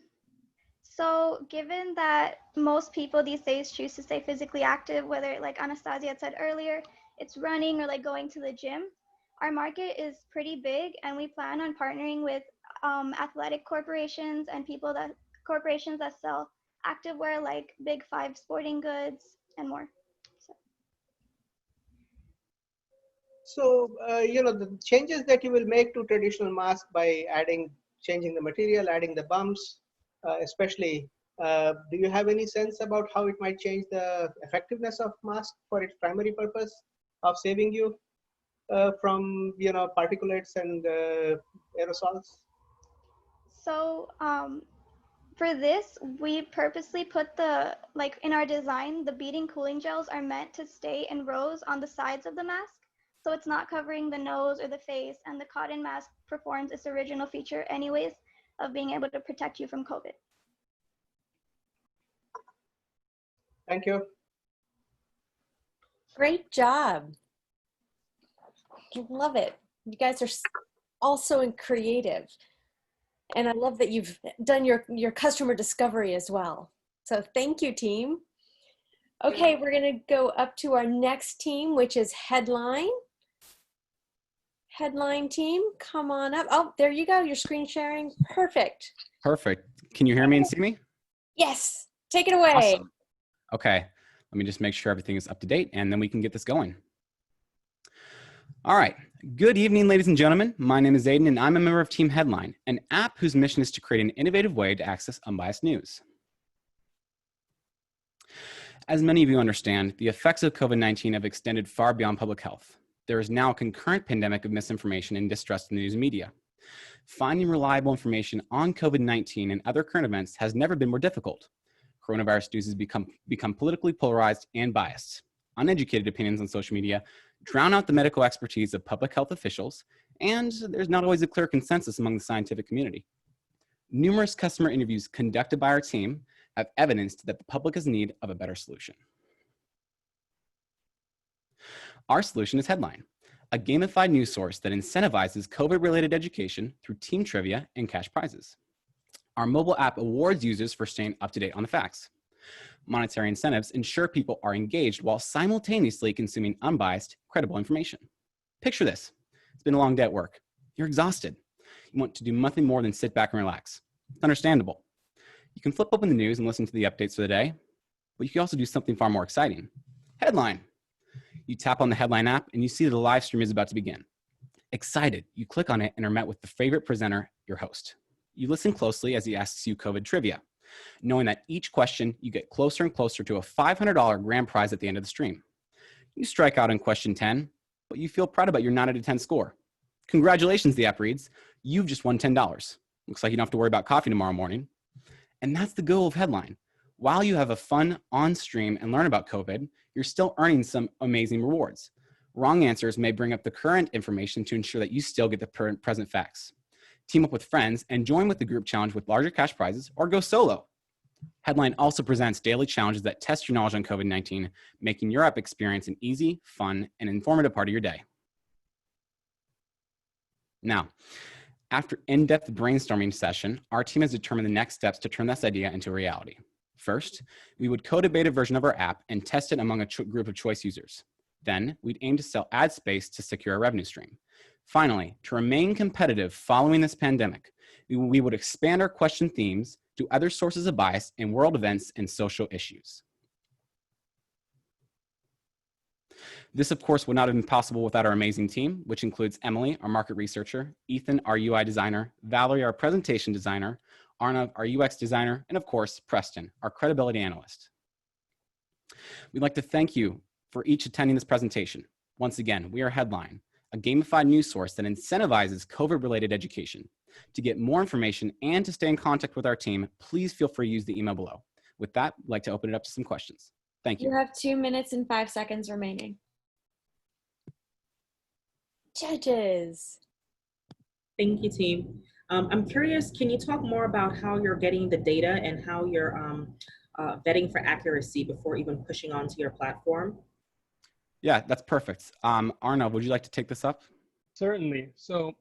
So given that most people these days choose to stay physically active, whether like Anastasia had said earlier, it's running or like going to the gym, our market is pretty big, and we plan on partnering with athletic corporations and corporations that sell activewear like Big 5 sporting goods and more. So. So, the changes that you will make to traditional mask by changing the material, adding the bumps, especially, do you have any sense about how it might change the effectiveness of mask for its primary purpose of saving you from, particulates and aerosols? So for this, we purposely put in our design, the beading cooling gels are meant to stay in rows on the sides of the mask. So it's not covering the nose or the face, and the cotton mask performs its original feature anyways of being able to protect you from COVID. Thank you. Great job. Love it. You guys are all so creative. And I love that you've done your customer discovery as well. So thank you, team. Okay, we're gonna go up to our next team, which is Headline. Headline team, come on up. Oh, there you go, your screen sharing, perfect. Perfect. Can you hear me and see me? Yes, take it away. Awesome. Okay, let me just make sure everything is up to date and then we can get this going. All right, good evening, ladies and gentlemen. My name is Aiden and I'm a member of Team Headline, an app whose mission is to create an innovative way to access unbiased news. As many of you understand, the effects of COVID-19 have extended far beyond public health. There is now a concurrent pandemic of misinformation and distrust in the news media. Finding reliable information on COVID-19 and other current events has never been more difficult. Coronavirus news has become politically polarized and biased. Uneducated opinions on social media drown out the medical expertise of public health officials, and there's not always a clear consensus among the scientific community. Numerous customer interviews conducted by our team have evidenced that the public is in need of a better solution. Our solution is Headline, a gamified news source that incentivizes COVID-related education through team trivia and cash prizes. Our mobile app awards users for staying up to date on the facts. Monetary incentives ensure people are engaged while simultaneously consuming unbiased, credible information. Picture this. It's been a long day at work. You're exhausted. You want to do nothing more than sit back and relax. It's understandable. You can flip open the news and listen to the updates for the day, but you can also do something far more exciting. Headline. You tap on the Headline app and you see that the live stream is about to begin. Excited, you click on it and are met with the favorite presenter, your host. You listen closely as he asks you COVID trivia, knowing that each question you get closer and closer to a $500 grand prize at the end of the stream. You strike out in question 10, but you feel proud about your 9 out of 10 score. Congratulations, the app reads. You've just won $10. Looks like you don't have to worry about coffee tomorrow morning. And that's the goal of Headline. While you have a fun on stream and learn about COVID, you're still earning some amazing rewards. Wrong answers may bring up the current information to ensure that you still get the present facts. Team up with friends and join with the group challenge with larger cash prizes, or go solo. Headline also presents daily challenges that test your knowledge on COVID-19, making your app experience an easy, fun, and informative part of your day. Now, after in-depth brainstorming session, our team has determined the next steps to turn this idea into a reality. First, we would code a beta version of our app and test it among a group of choice users. Then, we'd aim to sell ad space to secure a revenue stream. Finally, to remain competitive following this pandemic, we would expand our question themes to other sources of bias in world events and social issues. This, of course, would not have been possible without our amazing team, which includes Emily, our market researcher, Ethan, our UI designer, Valerie, our presentation designer, Arnav, our UX designer, and of course, Preston, our credibility analyst. We'd like to thank you for each attending this presentation. Once again, we are Headline, a gamified news source that incentivizes COVID-related education. To get more information and to stay in contact with our team, please feel free to use the email below. With that, I'd like to open it up to some questions. Thank you. You have 2 minutes and 5 seconds remaining. Judges. Thank you, team. I'm curious, can you talk more about how you're getting the data and how you're vetting for accuracy before even pushing onto your platform? Yeah, that's perfect. Arnav, would you like to take this up? Certainly. So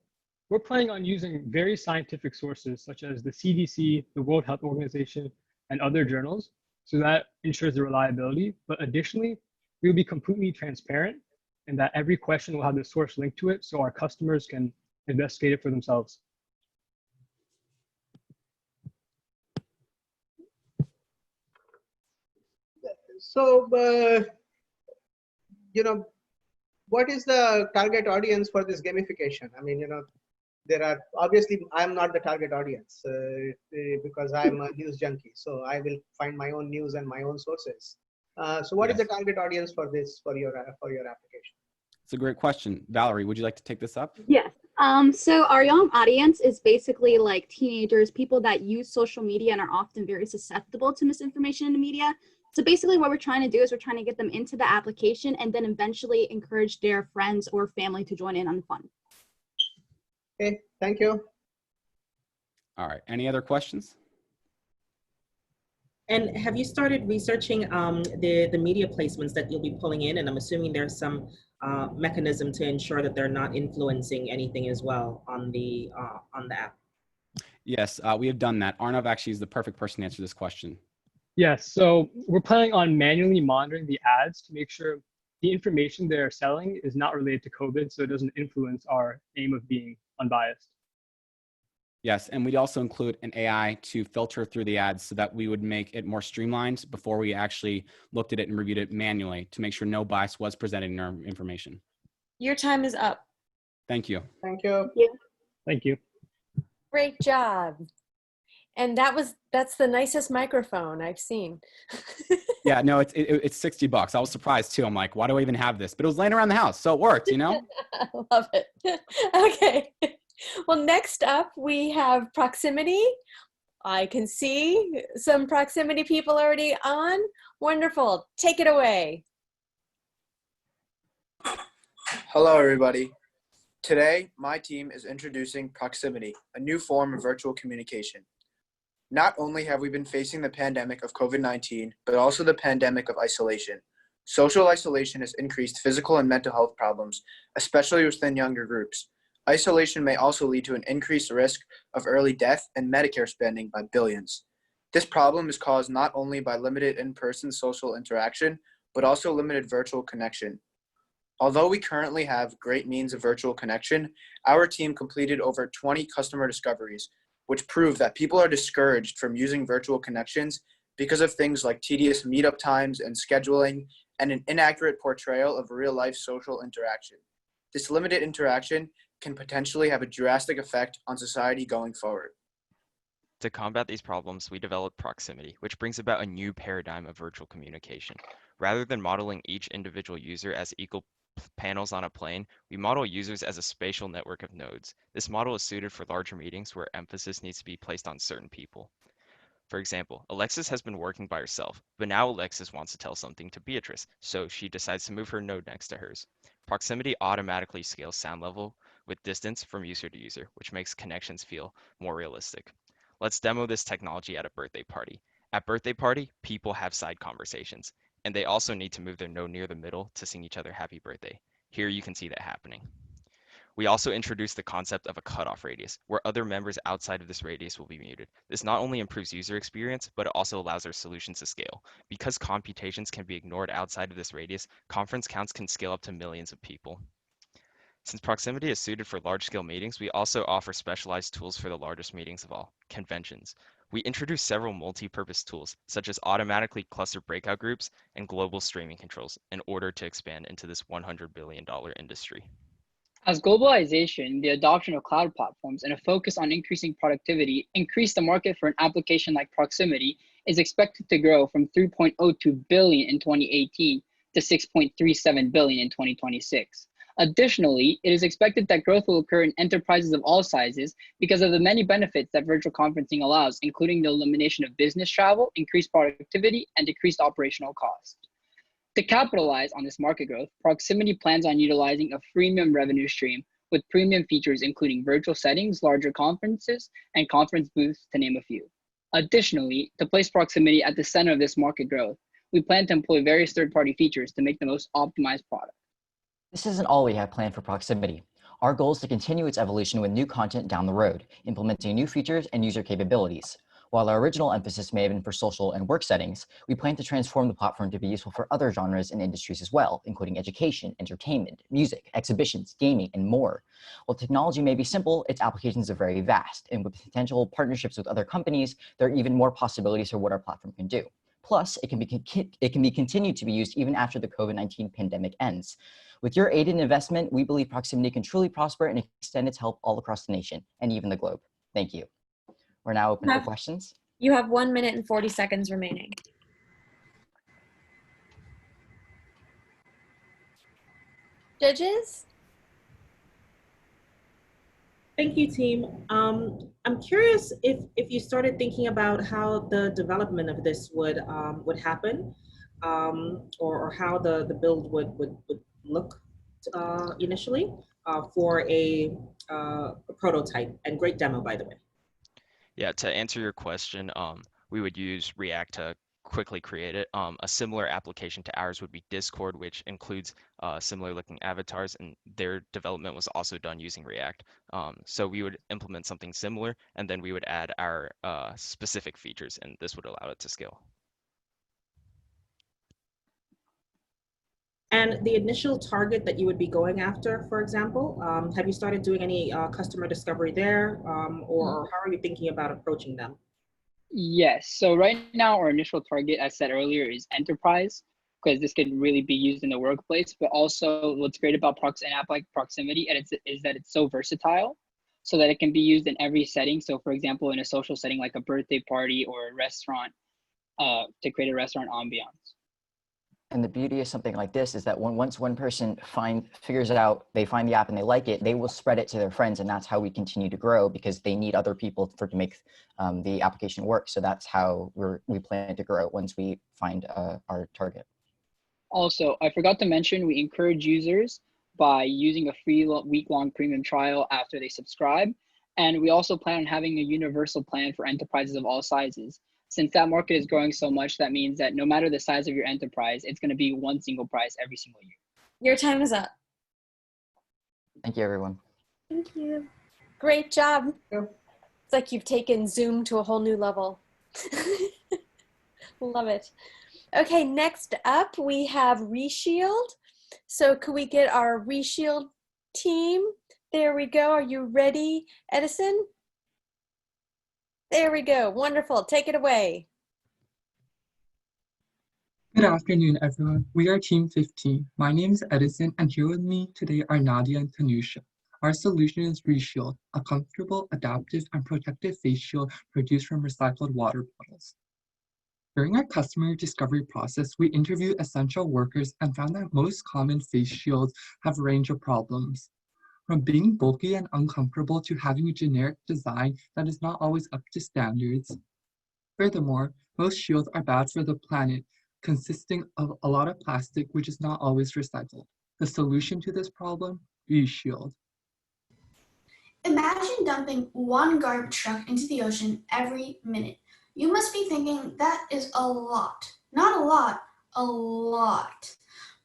we're planning on using very scientific sources such as the CDC, the World Health Organization, and other journals, so that ensures the reliability. But additionally, we'll be completely transparent in that every question will have the source linked to it so our customers can investigate it for themselves. So, what is the target audience for this gamification? I mean, there are obviously I'm not the target audience because I'm a news junkie. So I will find my own news and my own sources. So what is the target audience for this for your application? It's a great question. Valerie, would you like to take this up? Yes. So our young audience is basically like teenagers, people that use social media and are often very susceptible to misinformation in the media. So basically what we're trying to do is we're trying to get them into the application and then eventually encourage their friends or family to join in on the fun. Okay, thank you. All right, any other questions? And have you started researching the media placements that you'll be pulling in? And I'm assuming there's some mechanism to ensure that they're not influencing anything as well on the app. Yes, we have done that. Arnav actually is the perfect person to answer this question. Yes, so we're planning on manually monitoring the ads to make sure the information they're selling is not related to COVID, so it doesn't influence our aim of being unbiased. Yes, and we'd also include an AI to filter through the ads so that we would make it more streamlined before we actually looked at it and reviewed it manually to make sure no bias was presented in our information. Your time is up. Thank you. Thank you. Thank you. Great job. And that's the nicest microphone I've seen. Yeah, no, it's $60. I was surprised too. I'm like, why do I even have this? But it was laying around the house, so it worked, you know? I love it. Okay. Well, next up we have proximity. I can see some proximity people already on. Wonderful. Take it away. Hello, everybody. Today, my team is introducing Proximity, a new form of virtual communication. Not only have we been facing the pandemic of COVID-19, but also the pandemic of isolation. Social isolation has increased physical and mental health problems, especially within younger groups. Isolation may also lead to an increased risk of early death and Medicare spending by billions. This problem is caused not only by limited in-person social interaction, but also limited virtual connection. Although we currently have great means of virtual connection, our team completed over 20 customer discoveries, which prove that people are discouraged from using virtual connections because of things like tedious meetup times and scheduling and an inaccurate portrayal of real-life social interaction. This limited interaction can potentially have a drastic effect on society going forward. To combat these problems, we developed Proximity, which brings about a new paradigm of virtual communication. Rather than modeling each individual user as equal panels on a plane, we model users as a spatial network of nodes. This model is suited for larger meetings where emphasis needs to be placed on certain people. For example, Alexis has been working by herself, but now Alexis wants to tell something to Beatrice, so she decides to move her node next to hers. Proximity automatically scales sound level with distance from user to user, which makes connections feel more realistic. Let's demo this technology at a birthday party. At birthday party, people have side conversations, and they also need to move their node near the middle to sing each other happy birthday. Here you can see that happening. We also introduced the concept of a cutoff radius, where other members outside of this radius will be muted. This not only improves user experience, but it also allows our solutions to scale. Because computations can be ignored outside of this radius, conference counts can scale up to millions of people. Since Proximity is suited for large-scale meetings, we also offer specialized tools for the largest meetings of all, conventions. We introduced several multi-purpose tools, such as automatically cluster breakout groups and global streaming controls, in order to expand into this $100 billion industry. As globalization, the adoption of cloud platforms, and a focus on increasing productivity increase the market for an application like Proximity is expected to grow from $3.02 billion in 2018 to $6.37 billion in 2026. Additionally, it is expected that growth will occur in enterprises of all sizes because of the many benefits that virtual conferencing allows, including the elimination of business travel, increased productivity, and decreased operational costs. To capitalize on this market growth, Proximity plans on utilizing a freemium revenue stream with premium features including virtual settings, larger conferences, and conference booths, to name a few. Additionally, to place Proximity at the center of this market growth, we plan to employ various third-party features to make the most optimized product. This isn't all we have planned for Proximity. Our goal is to continue its evolution with new content down the road, implementing new features and user capabilities. While our original emphasis may have been for social and work settings, we plan to transform the platform to be useful for other genres and industries as well, including education, entertainment, music, exhibitions, gaming, and more. While technology may be simple, its applications are very vast, and with potential partnerships with other companies, there are even more possibilities for what our platform can do. Plus, it can be continued to be used even after the COVID-19 pandemic ends. With your aid and investment, we believe Proximity can truly prosper and extend its help all across the nation and even the globe. Thank you. We're now open for questions. You have 1 minute and 40 seconds remaining. Judges? Thank you, team. I'm curious if you started thinking about how the development of this would happen, or how the build would look initially for a prototype. And great demo, by the way. Yeah, to answer your question, we would use React to quickly create it. A similar application to ours would be Discord, which includes similar looking avatars, and their development was also done using React. So we would implement something similar, and then we would add our specific features, and this would allow it to scale. And the initial target that you would be going after, for example, have you started doing any customer discovery there, or how are you thinking about approaching them? Yes. So right now, our initial target, as said earlier, is enterprise, because this could really be used in the workplace. But also, what's great about an app like Proximity is that it's so versatile, so that it can be used in every setting. So, for example, in a social setting like a birthday party or a restaurant, to create a restaurant ambiance. And the beauty of something like this is that once one person figures it out, they find the app and they like it, they will spread it to their friends, and that's how we continue to grow, because they need other people to make the application work. So that's how we plan to grow once we find our target. Also, I forgot to mention, we encourage users by using a free week-long premium trial after they subscribe. And we also plan on having a universal plan for enterprises of all sizes. Since that market is growing so much, that means that no matter the size of your enterprise, it's going to be one single price every single year. Your time is up. Thank you, everyone. Thank you. Great job. It's like you've taken Zoom to a whole new level. Love it. Okay, next up we have Reshield. So could we get our Reshield team? There we go. Are you ready, Edison? There we go. Wonderful. Take it away. Good afternoon, everyone. We are Team 15. My name is Edison, and here with me today are Nadia and Tanusha. Our solution is Reshield, a comfortable, adaptive, and protective face shield produced from recycled water bottles. During our customer discovery process, we interviewed essential workers and found that most common face shields have a range of problems, from being bulky and uncomfortable to having a generic design that is not always up to standards. Furthermore, most shields are bad for the planet, consisting of a lot of plastic which is not always recycled. The solution to this problem? Reshield. Imagine dumping one garbage truck into the ocean every minute. You must be thinking that is a lot. Not a lot, a lot.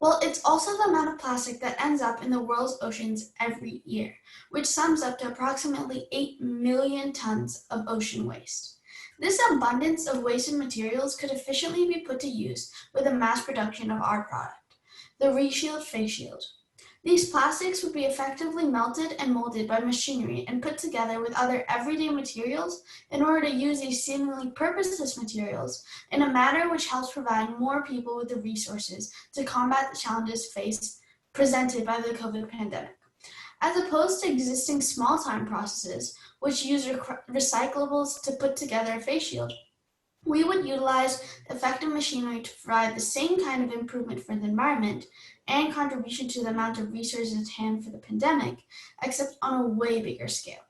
Well, it's also the amount of plastic that ends up in the world's oceans every year, which sums up to approximately 8 million tons of ocean waste. This abundance of wasted materials could efficiently be put to use with the mass production of our product, the Reshield Face Shield. These plastics would be effectively melted and molded by machinery and put together with other everyday materials in order to use these seemingly purposeless materials in a manner which helps provide more people with the resources to combat the challenges presented by the COVID pandemic. As opposed to existing small-time processes, which use recyclables to put together a face shield, we would utilize effective machinery to provide the same kind of improvement for the environment and contribution to the amount of resources at hand for the pandemic, except on a way bigger scale.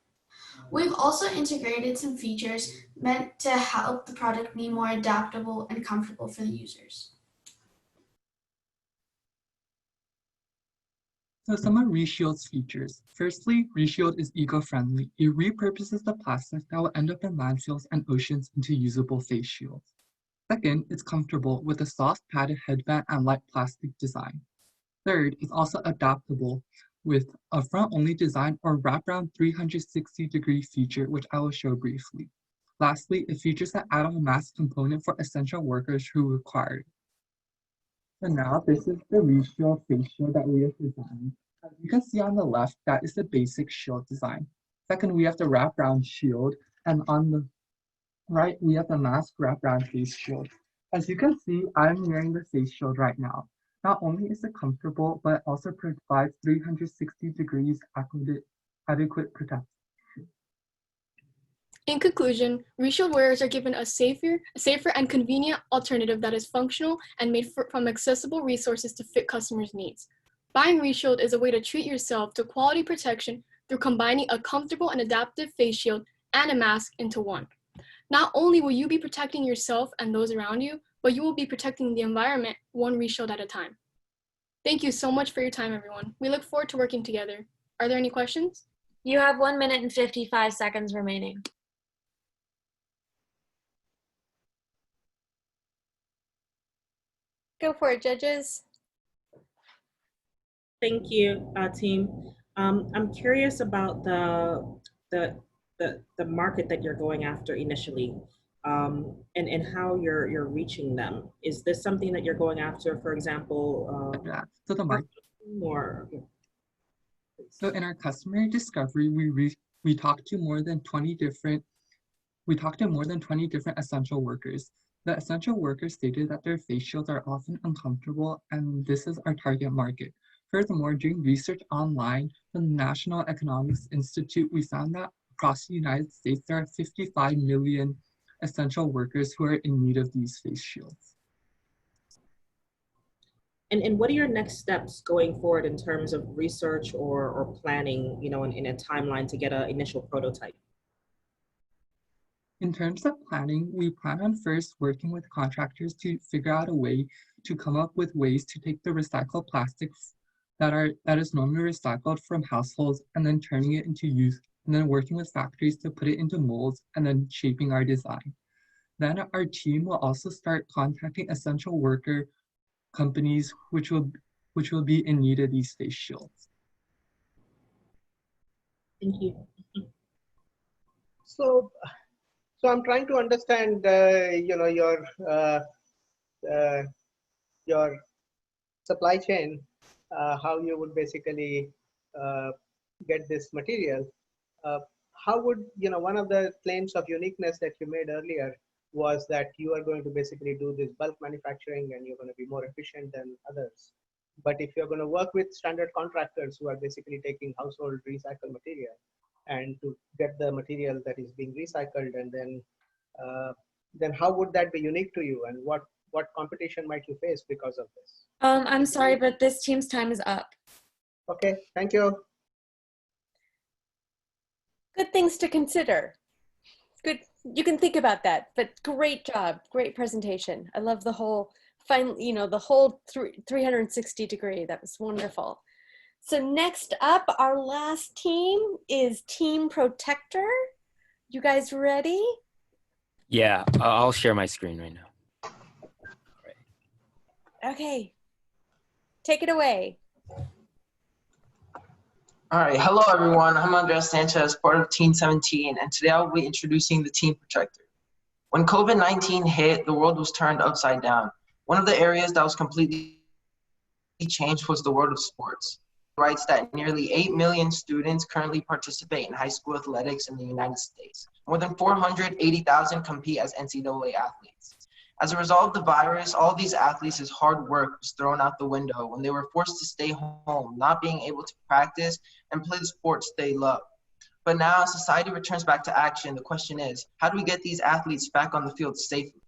We've also integrated some features meant to help the product be more adaptable and comfortable for the users. So some of Reshield's features. Firstly, Reshield is eco-friendly. It repurposes the plastic that will end up in landfills and oceans into usable face shields. Second, it's comfortable with a soft padded headband and light plastic design. Third, it's also adaptable with a front-only design or wraparound 360-degree feature, which I will show briefly. Lastly, it features an add-on mask component for essential workers who require it. So now this is the Reshield face shield that we have designed. As you can see on the left, that is the basic shield design. Second, we have the wraparound shield, and on the right, we have the mask wraparound face shield. As you can see, I'm wearing the face shield right now. Not only is it comfortable, but it also provides 360 degrees adequate protection. In conclusion, reshield wearers are given a safer and convenient alternative that is functional and made from accessible resources to fit customers' needs. Buying reshield is a way to treat yourself to quality protection through combining a comfortable and adaptive face shield and a mask into one. Not only will you be protecting yourself and those around you, but you will be protecting the environment one reshield at a time. Thank you so much for your time, everyone. We look forward to working together. Are there any questions? You have 1 minute and 55 seconds remaining. Go for it, judges. Thank you, team. I'm curious about the market that you're going after initially, and how you're reaching them. Is this something that you're going after, for example, So the market. Or So in our customer discovery, we talked to more than 20 different essential workers. The essential workers stated that their face shields are often uncomfortable, and this is our target market. Furthermore, doing research online from the National Economics Institute, we found that across the United States, there are 55 million essential workers who are in need of these face shields. And what are your next steps going forward in terms of research or planning, you know, in a timeline to get an initial prototype? In terms of planning, we plan on first working with contractors to figure out a way to come up with ways to take the recycled plastics that is normally recycled from households and then turning it into use, and then working with factories to put it into molds and then shaping our design. Then our team will also start contacting essential worker companies which will be in need of these face shields. Thank you. So I'm trying to understand, your supply chain, how you would basically get this material. How would, one of the claims of uniqueness that you made earlier was that you are going to basically do this bulk manufacturing and you're going to be more efficient than others. But if you're going to work with standard contractors who are basically taking household recycled material and to get the material that is being recycled, and then how would that be unique to you, and what competition might you face because of this? I'm sorry, but this team's time is up. Okay, thank you. Good things to consider. Good, you can think about that, but great job, great presentation. I love the whole, the whole 360 degree, that was wonderful. So next up, our last team is Team Protector. You guys ready? Yeah, I'll share my screen right now. Okay, take it away. All right, hello everyone. I'm Andres Sanchez, part of Team 17, and today I'll be introducing the Team Protector. When COVID-19 hit, the world was turned upside down. One of the areas that was completely changed was the world of sports. It writes that nearly 8 million students currently participate in high school athletics in the United States. More than 480,000 compete as NCAA athletes. As a result of the virus, all these athletes' hard work was thrown out the window when they were forced to stay home, not being able to practice and play the sports they love. But now as society returns back to action, the question is, how do we get these athletes back on the field safely?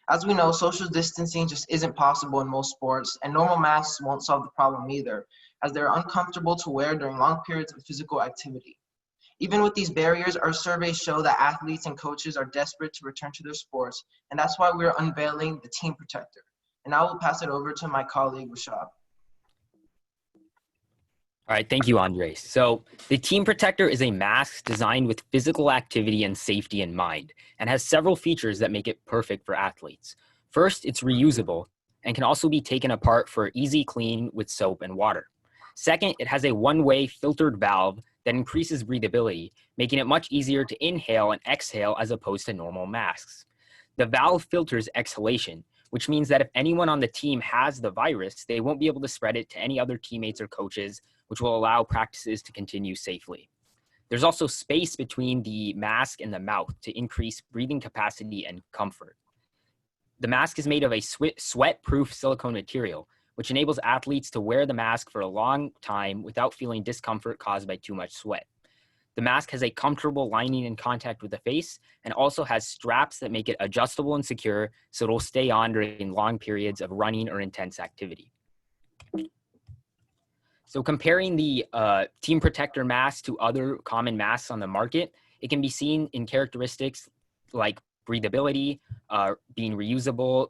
As we know, social distancing just isn't possible in most sports, and normal masks won't solve the problem either, as they're uncomfortable to wear during long periods of physical activity. Even with these barriers, our surveys show that athletes and coaches are desperate to return to their sports, and that's why we're unveiling the Team Protector. And I will pass it over to my colleague, Rashad. All right, thank you, Andres. So the Team Protector is a mask designed with physical activity and safety in mind, and has several features that make it perfect for athletes. First, it's reusable and can also be taken apart for easy clean with soap and water. Second, it has a one-way filtered valve that increases breathability, making it much easier to inhale and exhale as opposed to normal masks. The valve filters exhalation, which means that if anyone on the team has the virus, they won't be able to spread it to any other teammates or coaches, which will allow practices to continue safely. There's also space between the mask and the mouth to increase breathing capacity and comfort. The mask is made of a sweat-proof silicone material, which enables athletes to wear the mask for a long time without feeling discomfort caused by too much sweat. The mask has a comfortable lining in contact with the face and also has straps that make it adjustable and secure so it'll stay on during long periods of running or intense activity. So comparing the Team Protector mask to other common masks on the market, it can be seen in characteristics like breathability, being reusable,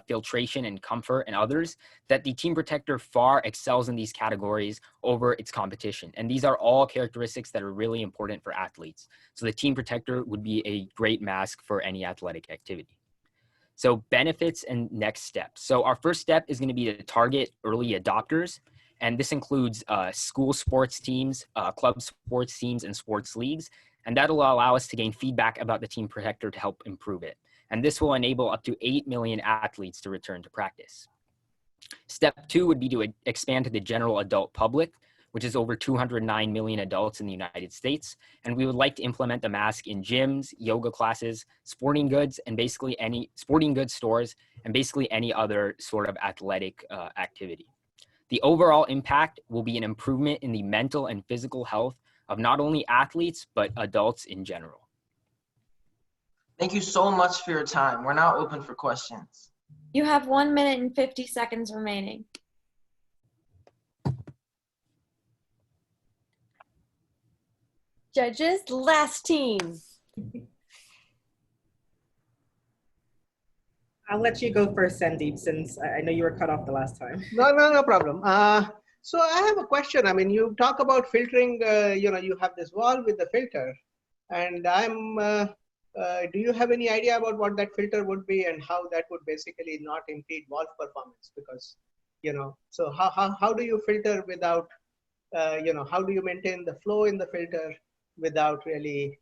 filtration and comfort, and others, that the Team Protector far excels in these categories over its competition. And these are all characteristics that are really important for athletes. So the Team Protector would be a great mask for any athletic activity. So benefits and next steps. So our first step is going to be to target early adopters. And this includes school sports teams, club sports teams, and sports leagues. And that'll allow us to gain feedback about the Team Protector to help improve it. And this will enable up to 8 million athletes to return to practice. Step 2 would be to expand to the general adult public, which is over 209 million adults in the United States. And we would like to implement the mask in gyms, yoga classes, sporting goods, and basically any sporting goods stores, and basically any other sort of athletic activity. The overall impact will be an improvement in the mental and physical health of not only athletes, but adults in general. Thank you so much for your time. We're now open for questions. You have 1 minute and 50 seconds remaining. Judges, last team. I'll let you go first, Sandeep, since I know you were cut off the last time. No problem. So I have a question. I mean, you talk about filtering, you have this wall with the filter, and do you have any idea about what that filter would be and how that would basically not impede wall performance? Because, so how do you filter without, how do you maintain the flow in the filter without really,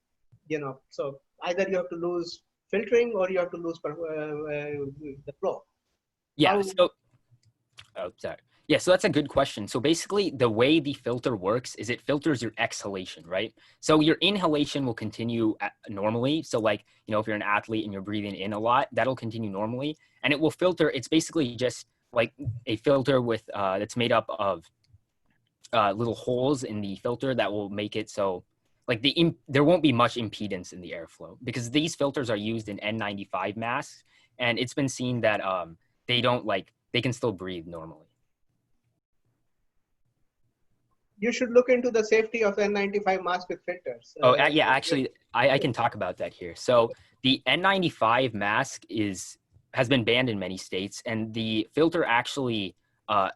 so either you have to lose filtering or you have to lose the flow. Yeah, so that's a good question. So basically the way the filter works is it filters your exhalation, right? So your inhalation will continue normally. So like, if you're an athlete and you're breathing in a lot, that'll continue normally. And it will filter, it's basically just like a filter with, that's made up of little holes in the filter that will make it so like there won't be much impedance in the airflow, because these filters are used in N95 masks, and it's been seen that they can still breathe normally. You should look into the safety of the N95 mask with filters. Yeah, actually, I can talk about that here. So the N95 mask has been banned in many states, and the filter actually,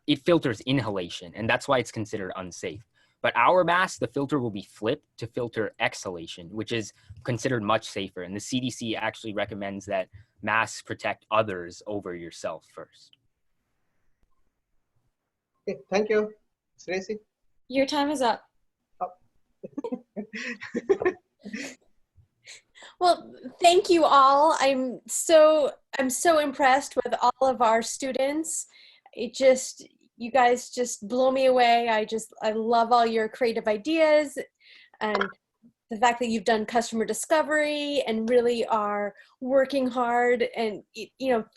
it filters inhalation, and that's why it's considered unsafe. But our mask, the filter will be flipped to filter exhalation, which is considered much safer. And the CDC actually recommends that masks protect others over yourself first. Okay, thank you. Tracy? Your time is up. Well, thank you all. I'm so impressed with all of our students. You guys just blow me away. I love all your creative ideas and the fact that you've done customer discovery and really are working hard and,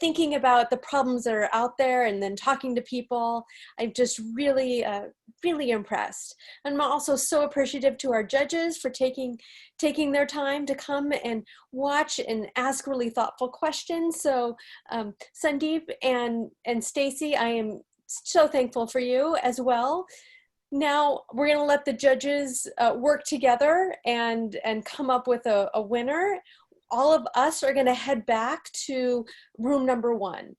thinking about the problems that are out there and then talking to people. I'm just really, really impressed. And I'm also so appreciative to our judges for taking their time to come and watch and ask really thoughtful questions. So Sandeep and Stacy, I am so thankful for you as well. Now we're going to let the judges work together and come up with a winner. All of us are going to head back to room number 1.